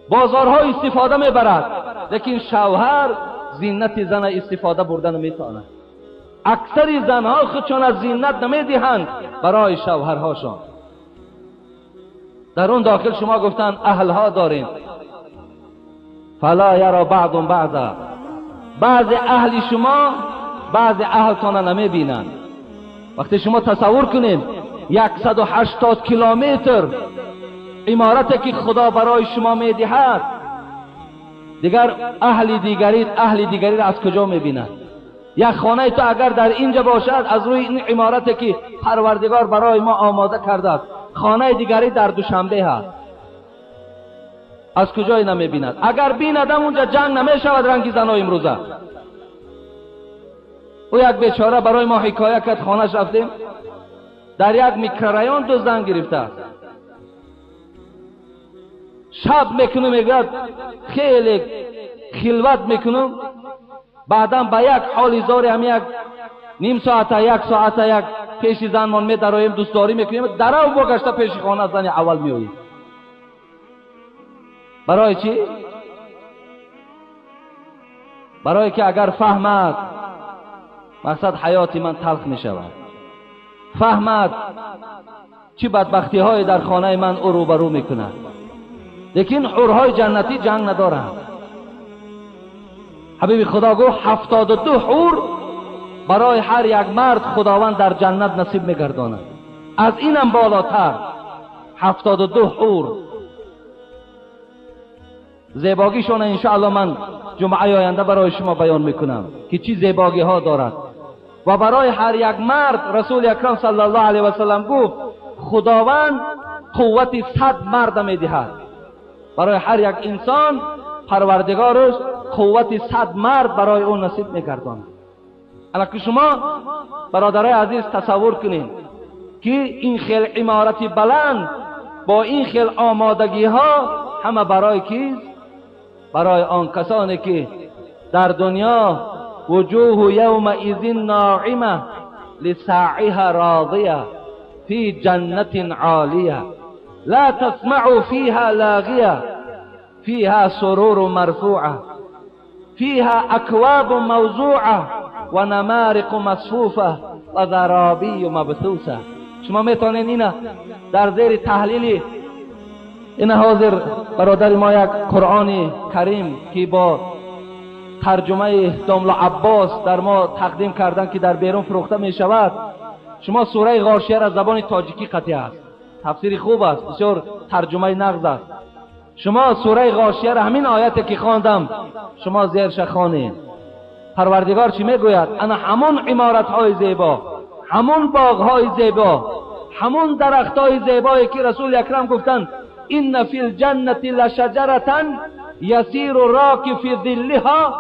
بازارها استفاده میبرد، لیکن شوهر زینت زن استفاده بردن نمیتواند. اکثر زنها خودشان از زینت نمیدهند برای شوهرهاشان. در اون داخل شما گفتن اهلها دارین، فلا یرا بعضهم بعضا. بعض اهل شما بعض اهلتان نمیبینند. وقتی شما تصور کنید 180 کیلومتر عمارتی که خدا برای شما میدهد، دیگر اهل دیگری را از کجا میبیند؟ یک خانه تو اگر در اینجا باشد، از روی این عمارتی که پروردگار برای ما آماده کرده است، خانه دیگری در دوشنبه هست، از کجای نمیبیند؟ اگر بیندم اونجا جنگ نمیشود رنگ زنای امروزه. او یک بیچاره برای ما حکایت کرد، خانهش رفتیم در یک میکرایان دو زن گرفته است. شب میکنم میگرد خیلی خلوت میکنم، بعدم با یک حالی زاری هم یک نیم ساعت یک ساعت یک پیش زنمان می درایم دوستداری میکنیم، درو بگشته پیش خانه زن اول میوییم. برای چی؟ برای که اگر فهمد مقصد حیات من تلخ می شود، فهمد چی بدبختی های در خانه من او روبرو می کند. لیکن حورهای جنتی جنگ ندارند. حبیب خدا گفت 72 حور برای هر یک مرد خداوند در جنت نصیب می گرداند. از اینم بالاتر 72 حور. زیباگیشون انشاءالله من جمعه آینده برای شما بیان میکنم که چی زیباگی ها دارد. و برای هر یک مرد رسول اکرم صلی الله علیه و سلم گفت خداوند قوت 100 مرد میدهد. برای هر یک انسان پروردگارش قوت 100 مرد برای اون نصیب میگرداند. الان شما برادرای عزیز تصور کنید که این خیل عمارت بلند با این خیل آمادگی ها همه برای کیست؟ برای آن کسانی که در دنیا وجوه یومئذ ناعمه لسعیها راضیه فی جنت عالیه لا تسمع فیها لاغیه فیها سرور مرفوعه فیها اکواب موضوعه و نمارق مصفوفه و ضرابی مبثوثه. شما میتونین اینا در زیر تحلیل این حاضر برادر ما یک قرآن کریم که با ترجمه داملا عباس در ما تقدیم کردن که در بیرون فروخته می شود. شما سوره غاشیه را زبان تاجیکی قطعی است، تفسیر خوب است، بسیار ترجمه نغز است. شما سوره غاشیه را همین آیتی که خواندم شما زیرش خوانید. پروردگار چی میگوید؟ انا همون عمارت های زیبا، همون باغ های زیبا، همون درخت های زیبایی که رسول اکرم گفتند این فی الجنة لشجرة یسیر الراکب فی ظلها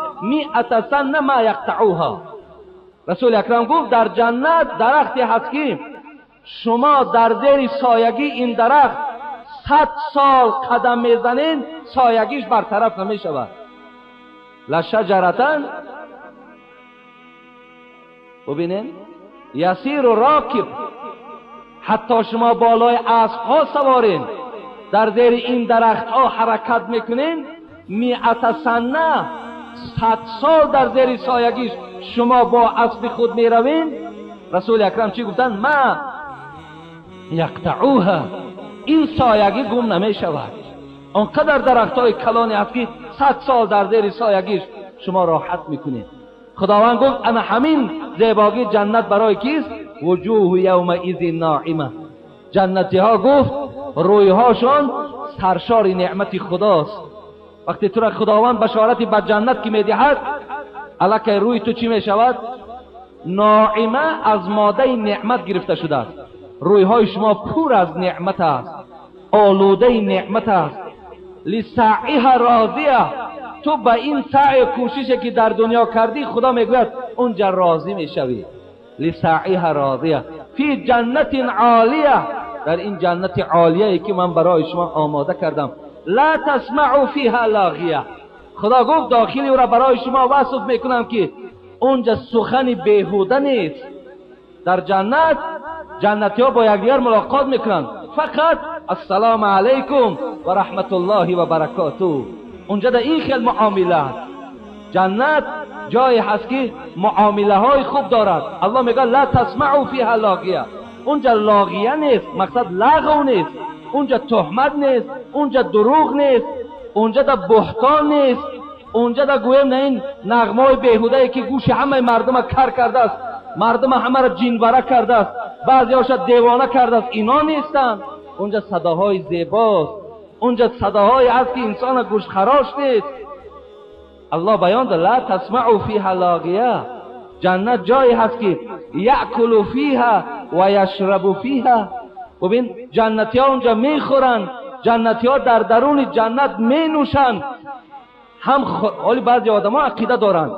100 سنه ما یقطعوها. رسول اکرم گفت در جنت درختی هست که شما در زیر سایگی این درخت 100 سال قدم میزنین سایگیش برطرف نمی شود. لشجرة ببینین یسیر الراکب، حتی شما بالای اسب ها سوارین در زیر این درخت ها حرکت میکنین 100 سنه 100 سال در زیر سایگیش شما با اسب خود میروین. رسول اکرم چی گفتن؟ ما یقطعوها، این سایگی گم نمی شود. آنقدر درخت های کلانی هست که 100 سال در زیر سایگیش شما راحت میکنید. خداوند گفت انا همین زیباگی جنت برای کیست؟ وجوه یومئذ ناعمه. جنتی ها گفت روی هاشون سرشار نعمت خداست. وقتی تو را خداوند بشارت به جنت که میدهد الکی روی تو چی میشود؟ ناعمه از ماده نعمت گرفته شده است. روی های شما پر از نعمت است، آلوده نعمت است. لسعیها راضیه، تو به این سعی کوششی که در دنیا کردی خدا میگوید اونجا راضی میشوی. لسعیها راضیه فی جنت عالیه، در این جنت عالیه که من برای شما آماده کردم. لا تسمع فیها لاغیه، خدا گفت داخلی او را برای شما وصف میکنم که اونجا سخن بیهوده نیست. در جنت جنتی ها با یکدیگر ملاقات میکنند، فقط السلام علیکم و رحمت الله و برکاته. اونجا در این خیل معامله است. جنت جایی هست که معامله های خوب دارد. الله میگه لا تسمع فیها لاغیه، اونجا لاغیه نیست، مقصد لغو نیست، اونجا تهمت نیست، اونجا دروغ نیست، اونجا در بهتان نیست، اونجا در گویم نه این نغمه بیهوده که گوش همه مردم کر کرده است، مردم همه را جینوره کرده است، بعضی هاشا دیوانه کرده است، اینا نیستن. اونجا صداهای زیباست، اونجا صداهای هست که انسان گوش خراش نیست. الله بیان داد لا تسمع فیها لاغیه. جنت جایی هست که یأکل فیها و یشرب فیها. ببین جنتی ها اونجا میخورن، جنتی ها در درون جنت می نوشن. حالی بعضی آدم ها عقیده دارن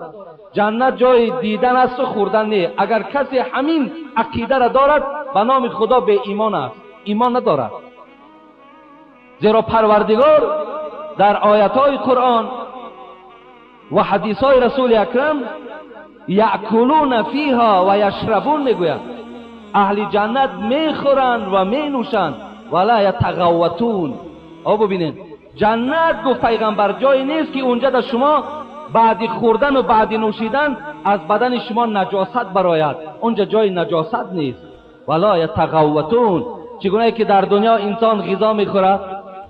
جنت جای دیدن است و خوردن نه. اگر کسی همین عقیده را دارد به نام خدا به ایمان است، ایمان ندارد. زیرا پروردگار در آیات های قرآن و حدیث های رسول اکرم یأکلون فیها و یشربون میگوید اهل جنت میخورند و مینوشند ولا یتغوتون. او ببینید جنت گفت پیغمبر جایی نیست که اونجا در شما بعد خوردن و بعد نوشیدن از بدن شما نجاست براید. اونجا جای نجاست نیست. ولا یتغوتون، چگونه که در دنیا انسان غذا میخورد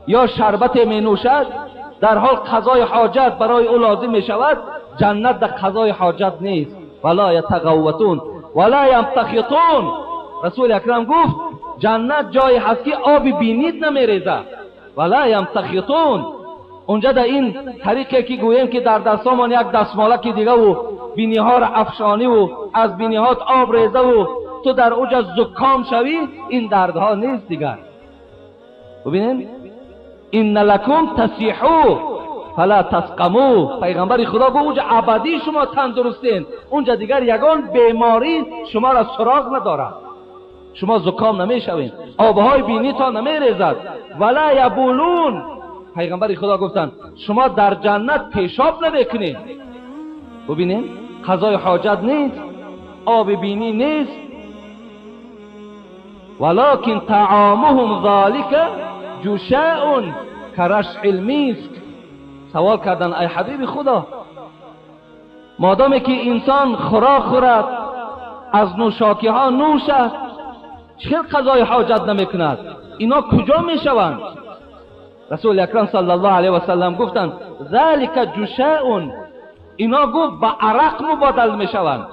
یا شربت مینوشد در حال قضای حاجت برای او لازم میشود، جنت در قضای حاجت نیست. ولا یتغوتون ولا یمتخطون. رسول اکرم گفت جنت جایی هست که آب بینید نمیریزه. ولا یمتخطون. اونجا در این طریقه که گویم که در دستامون یک دستمالک دیگه و بینی ها را افشانی و از بینی هات آب ریزه و تو در اوجا زکام شوی، این دردها نیست دیگر. ببینین این لکم تسیحو فلا تسقمو. پیغمبر خدا گفت اونجا ابدی شما تندرستین، اونجا دیگر یگان بیماری شما را سراغ ندارد، شما زکام نمیشوین، آبهای بینی تا نمیریزد. ولا یبولون. پیغمبر خدا گفتن شما در جنت پیشاب نمیکنید. ببینین قضای حاجت نیست، آب بینی نیست. ولکن طعامهم ذالک جشاء کرشح المسک. سوال کردن ای حبیب خدا، مادامی که انسان خوراک خورد، از نوشاکی ها نوشد، چه قضای حاجت نمیکند؟ اینا کجا میشوند؟ رسول اکرم صلی الله علیه و سلم گفتند ذالک جشاء. اینا گفت با عرق مبادل میشوند،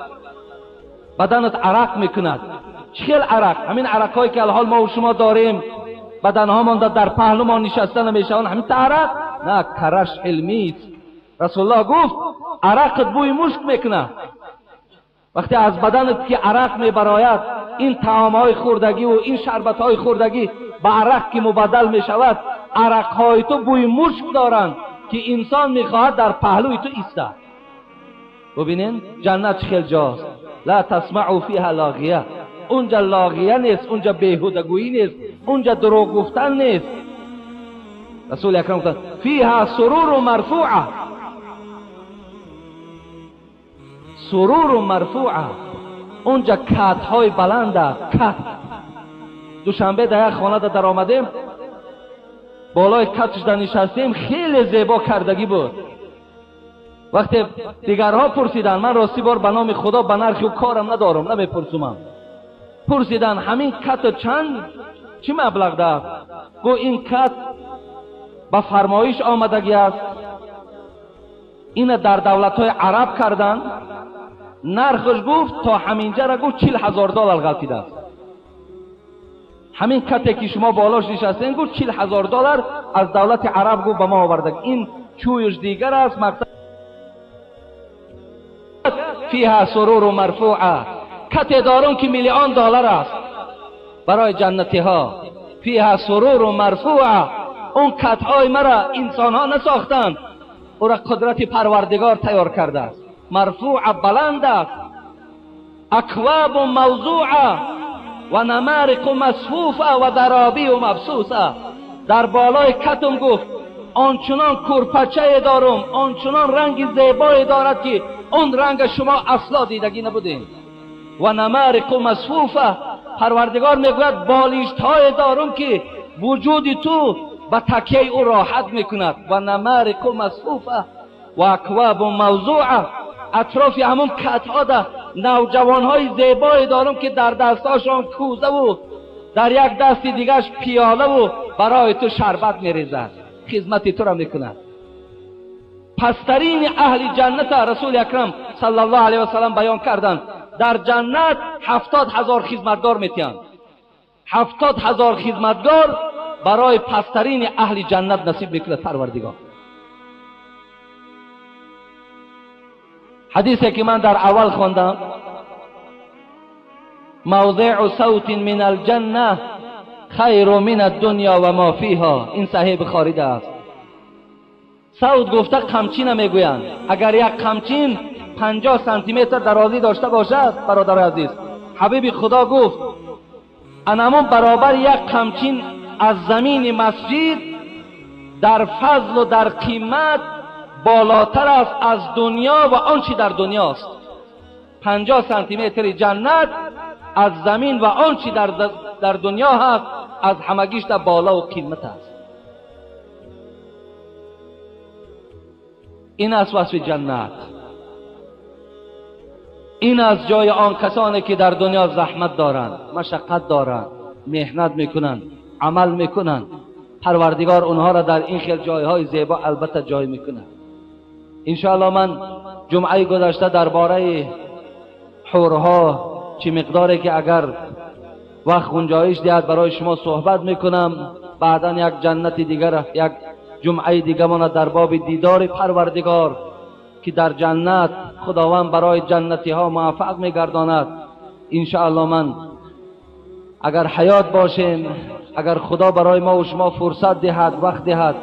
بدنت عرق میکند. چه عرق؟ همین عرق هایی که الحال ما و شما داریم، بدن ها من در پهلو ما نشسته نمیشوند، همین عرق؟ نه، کرشح المسک. رسول الله گفت عرقت بوی مشک میکنه. وقتی از بدنت که عرق میبراید، این طعام های خوردگی و این شربت های خوردگی با عرق که مبادل میشود، عرق های تو بوی مشک دارند که انسان میخواهد در پهلوی تو ایستد. ببینین جنت خیلی جاست. لا تسمعوا فیها لاغیه. اونجا لاغیه نیست، اونجا بیهودگویی نیست، اونجا دروغ گفتن نیست. رسول اکرم گفت فیها سرور مرفوعه. سرور مرفوعه. اونجا کت های بلنده. کت. دوشنبه در یک خانه در آمدیم، بالای کتش در نشستیم، خیلی زیبا کردگی بود. وقتی دیگرها پرسیدن، من راستی بار به نام خدا به نرخ و کارم ندارم، نمیپرسم، پرسیدن همین کت چند چی مبلغ دارد؟ گو این کت به فرمایش آمدگی است، این در دولت‌های عرب کردن، نرخش گفت تا همینجا را گفت $40,000 غلطیده است. همین کتی که شما بالاش نشستین گفت $40,000 از دولت عرب گفت به ما آورده. این چویش دیگر است. مقصد فیها سرور مرفوعه. کتی دارون که $1,000,000 است برای جنتی ها. فیها سرور مرفوعه. اون کت های مرا انسان ها نساختند، او را قدرت پروردگار تیار کرده است. مرفوعه بلند است. اکواب موضوعه و نمارق مصفوفه و درابی و مبسوسه. در بالای کتم گفت آنچنان کرپچه دارم، آنچنان رنگ زیبایی دارد که اون رنگ شما اصلا دیدگی نبودین. و نمارق مصفوفه. پروردگار میگوید بالیشت های دارم که وجود تو به تکیه او راحت میکند. و نمارق مصفوفه و اکواب موضوعه. اطراف همون کت ها ده نوجوان های زیبایی دارم که در دستاشان کوزه و در یک دست دیگرش پیاله و برای تو شربت میریزد، خدمت تو را میکند. پسترین اهل جنت رسول اکرم صلی الله علیه و سلم بیان کردند در جنت 70,000 خدمتگار میتیند. 70,000 خدمتگار برای پسترین اهل جنت نصیب میکند پروردگار. حدیثی که من در اول خواندم، موضع صوت من الجنه خیر من الدنیا و ما فیها، این صحیح بخاری است. صوت گفته قمچین میگویند. اگر یک قمچین 50 سانتی متر درازی داشته باشد برادر عزیز، حبیب خدا گفت انمون برابر یک قمچین از زمین مسجد در فضل و در قیمت بالاتر است از دنیا و آنچه در دنیاست. 50 سانتی متر جنت از زمین و آنچه در دنیا هست از همگیش در بالا و قیمت است. این است وصف جنت. این از جای آن کسانی که در دنیا زحمت دارند، مشقت دارند، محنت میکنند، عمل میکنند. پروردگار اونها را در این خیل جایهای زیبا البته جای میکنند. انشاءالله من جمعه گذشته درباره حورها چه مقداری که اگر وقت گنجایش دهد برای شما صحبت میکنم. بعدا یک جنت دیگر، یک جمعه دیگر ما در باب دیدار پروردگار که در جنت خداوند برای جنتی ها موفق میگرداند. انشاءالله من اگر حیات باشیم، اگر خدا برای ما و شما فرصت دهد، وقت دهد،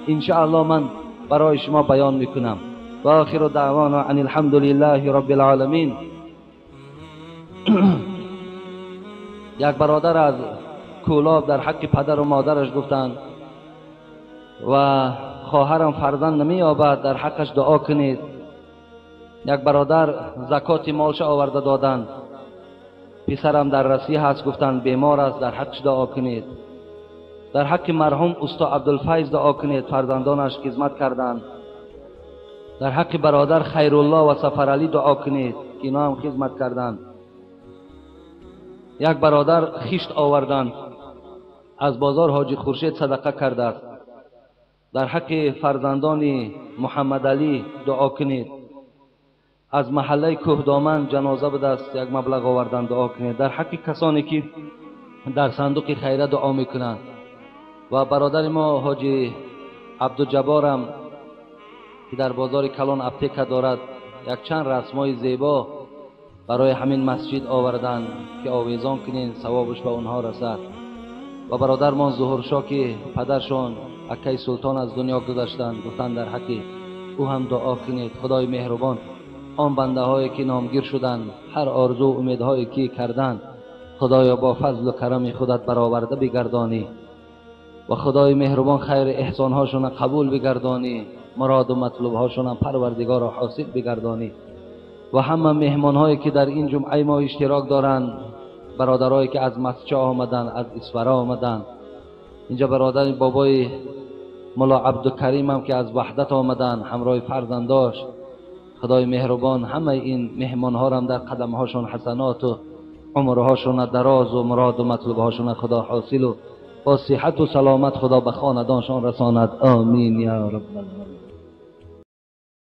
انشاءالله من برای شما بیان میکنم. و آخر دعوانا ان الحمد لله رب العالمین. یک برادر از کولاب در حق پدر و مادرش گفتند و خواهرم فرزند نمییابد، در حقش دعا کنید. یک برادر زکات مالش آورده دادند، پسرم در رسی هست، گفتند بیمار است، در حقش دعا کنید. در حق مرحوم استاد عبدالفیض دعا کنید، فرزندانش خدمت کردند. در حق برادر خیرالله و سفرعلی دعا کنید که اینا هم خدمت کردند. یک برادر خشت آوردند از بازار حاجی خورشید صدقه کرده است. در حق فرزندان محمد علی دعا کنید. از محله کوهدامن جنازه به دست یک مبلغ آوردن، دعا کنید. در حق کسانی که در صندوق خیره دعا میکنند. و برادر ما حاجی عبدالجبارم که در بازار کلان اپتیکا دارد، یک چند رسمای زیبا برای همین مسجد آوردن که آویزان کنین ثوابش به اونها رسد. و برادر ما ظهورشاه که پدرشون اکی سلطان از دنیا گذشتند، گفتند در حق او هم دعا کنید. خدای مهربان آن بنده هایی که نامگیر شدند، هر آرزو و امیدهایی که کردند، خدایا با فضل و کرم خودت برآورده بگردانی و خدای مهربان خیر احسان هاشون قبول بگردانی، مراد و مطلوب هاشون پروردگار را حاصل بگردانی. و همه مهمان هایی که در این جمعه ما اشتراک دارند، برادرایی که از مسجد آمدن، از اسفره آمدن، اینجا برادر بابای مولا عبدالکریم هم که از وحدت آمدن همراه فرزنداش، خدای مهربان همه این مهمان ها هم در قدم هاشون حسنات و عمرهاشون دراز و مراد و مطلوب هاشون خدا حاصل و با صحت و سلامت خدا به خاندانشان رساند. آمین یا رب العالمین.